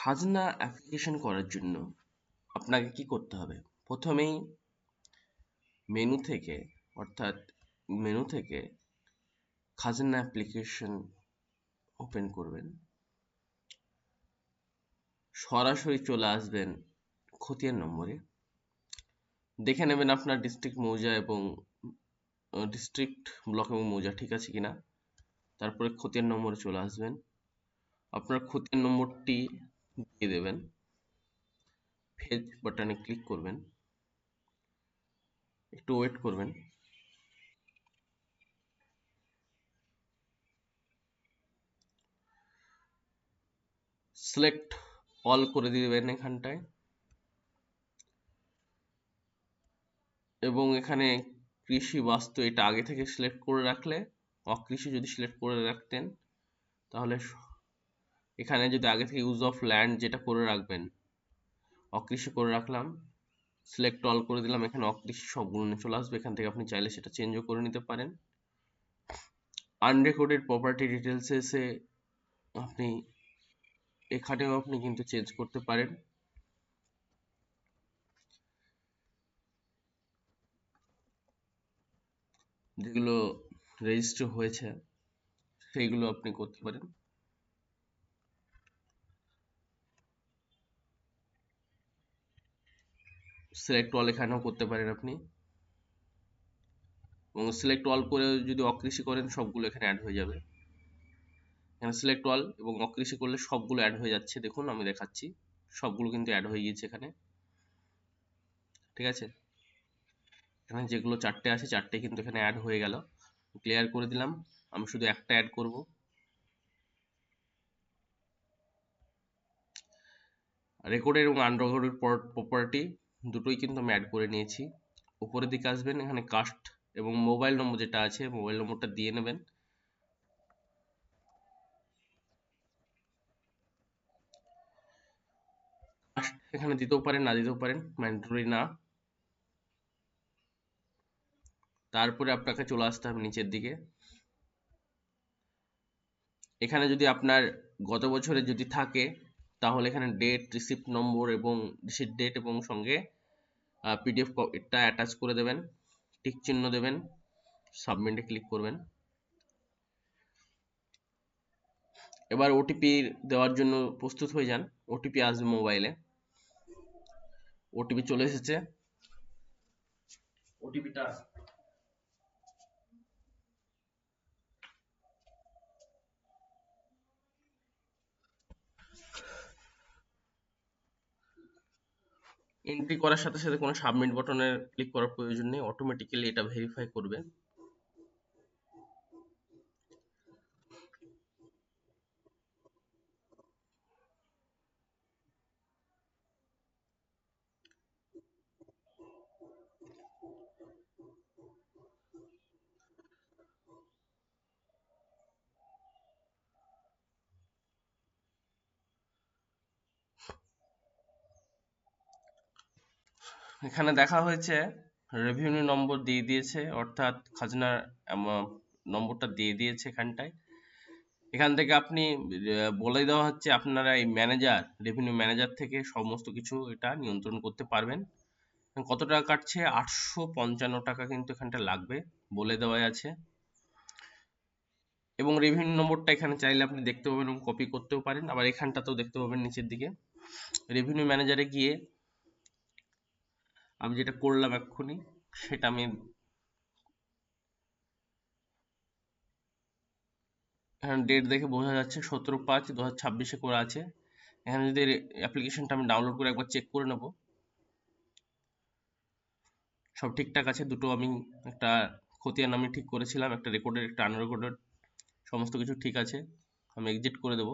খাজনা অ্যাপ্লিকেশন করার জন্য আপনাকে কি করতে হবে? প্রথমেই মেনু থেকে অর্থাৎ মেনু থেকে খাজনা অ্যাপ্লিকেশন ওপেন করবেন। সরাসরি চলে আসবেন খতিয়ান নম্বরে। দেখে নেবেন আপনার ডিস্ট্রিক্ট মৌজা এবং ডিস্ট্রিক্ট ব্লক এবং মৌজা ঠিক আছে কিনা। তারপরে খতিয়ান নম্বরে চলে আসবেন। আপনার খতিয়ান নম্বরটি দিয়ে দেবেন। ফেজ বাটনে ক্লিক করবেন, একটু ওয়েট করবেন। সিলেক্ট অল করে দিবেন এখানটায়, এবং এখানে কৃষি বাস্তু এটা আগে থেকে সিলেক্ট করে রাখলে, অকৃষি যদি সিলেক্ট করে রাখতেন তাহলে এখানে যদি আগে থেকে ইউজ অফ ল্যান্ড যেটা করে রাখবেন, অকৃষি করে রাখলাম, সিলেক্ট অল করে দিলাম, এখানে অকৃষি সবগুলো নিয়ে চলে আসবে। এখান থেকে আপনি চাইলে সেটা চেঞ্জও করে নিতে পারেন। আনরেকর্ডেড প্রপার্টি ডিটেলসে এসে আপনি এখানেও আপনি কিন্তু চেঞ্জ করতে পারেন। যেগুলো রেজিস্টার হয়েছে সেইগুলো আপনি করতে পারেন। সিলেক্ট অল এখানেও করতে পারেন আপনি, এবং সিলেক্ট অল করে যদি অকৃষি করেন সবগুলো এখানে অ্যাড হয়ে যাবে। এখানে সিলেক্ট অল এবং অকৃষি করলে সবগুলো অ্যাড হয়ে যাচ্ছে। দেখুন আমি দেখাচ্ছি, সবগুলো কিন্তু অ্যাড হয়ে গিয়েছে এখানে, ঠিক আছে। এখানে যেগুলো চারটে আছে চারটে কিন্তু এখানে অ্যাড হয়ে গেল। ক্লিয়ার করে দিলাম, আমি শুধু একটা অ্যাড করব। রেকর্ডেড এবং আনরেকর্ডেড প্রপার্টি দুটোই কিন্তু আমি অ্যাড করে নিয়েছি। উপরের দিকে আসবেন, এখানে কাস্ট এবং মোবাইল নম্বর যেটা আছে মোবাইল নম্বরটা দিয়ে নেবেন। এখানে দিতেও পারেন না দিতেও পারেন, ম্যান্ডেটরি না। তারপরে আপনাকে চলে আসতে হবে নিচের দিকে। এখানে যদি আপনার গত বছরে যদি থাকে তাহলে এখানে ডেট, রিসিপ্ট নম্বর এবং রিসিপ্ট ডেট এবং সঙ্গে পিডিএফ এটা অ্যাটাচ করে দেবেন, টিক চিহ্ন দেবেন, সাবমিটে ক্লিক করবেন। এবার ওটিপি দেওয়ার জন্য প্রস্তুত হয়ে যান। ওটিপি আসবে মোবাইলে, ওটিপি চলে এসেছে। ওটিপিটা এন্ট্রি করার সাথে সাথে কোনো সাবমিট বাটনে ক্লিক করার প্রয়োজন নেই, অটোমেটিক্যালি এটা ভেরিফাই করবে। এখানে দেখা হয়েছে রেভিনিউ নম্বর দিয়ে দিয়েছে, অর্থাৎ খাজনার নম্বরটা দিয়ে দিয়েছে এখানটায়। এখান থেকে আপনি বলে দেওয়া হচ্ছে আপনারা এই ম্যানেজার, রেভিনিউ ম্যানেজার থেকে সমস্ত কিছু এটা নিয়ন্ত্রণ করতে পারবেন। কত টাকা কাটছে? 855 টাকা কিন্তু এখানটা লাগবে বলে দেওয়া আছে। এবং রেভিনিউ নম্বরটা এখানে চাইলে আপনি দেখতে পাবেন এবং কপি করতেও পারেন, আবার এখানটাতেও দেখতে পাবেন নিচের দিকে। রেভিনিউ ম্যানেজারে গিয়ে আমি যেটা করলাম এক্ষুনি সেটা আমি এখানে ডেট দেখে বোঝা যাচ্ছে 17/5/2026 করে আছে। এখানে যদি অ্যাপ্লিকেশনটা আমি ডাউনলোড করে একবার চেক করে নেব, সব ঠিকঠাক আছে। দুটো আমি একটা খতিয়ান আমি ঠিক করেছিলাম, একটা রেকর্ডেড একটা আনরেকর্ডেড, সমস্ত কিছু ঠিক আছে। আমি এক্সিট করে দেব,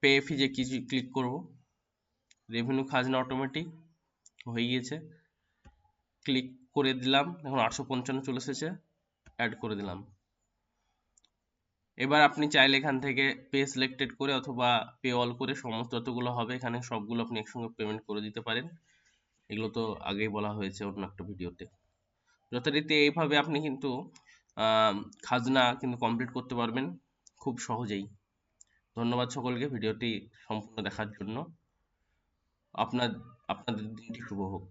পে ফিজে কিছু ক্লিক করব। রেভিনিউ খাজনা অটোমেটিক হয়ে গিয়েছে, ক্লিক করে দিলাম। এখন 855 চলে এসেছে, অ্যাড করে দিলাম। এবার আপনি চাইলে এখান থেকে পে সিলেক্টেড করে অথবা পে অল করে সমস্ত যতগুলো হবে এখানে সবগুলো আপনি একসঙ্গে পেমেন্ট করে দিতে পারেন। এগুলো তো আগেই বলা হয়েছে অন্য একটা ভিডিওতে। যথারীতি এইভাবে আপনি কিন্তু খাজনা কিন্তু কমপ্লিট করতে পারবেন খুব সহজেই। ধন্যবাদ সকলকে ভিডিওটি সম্পূর্ণ দেখার জন্য। আপনার আপনাদের দিনটি শুভ হোক।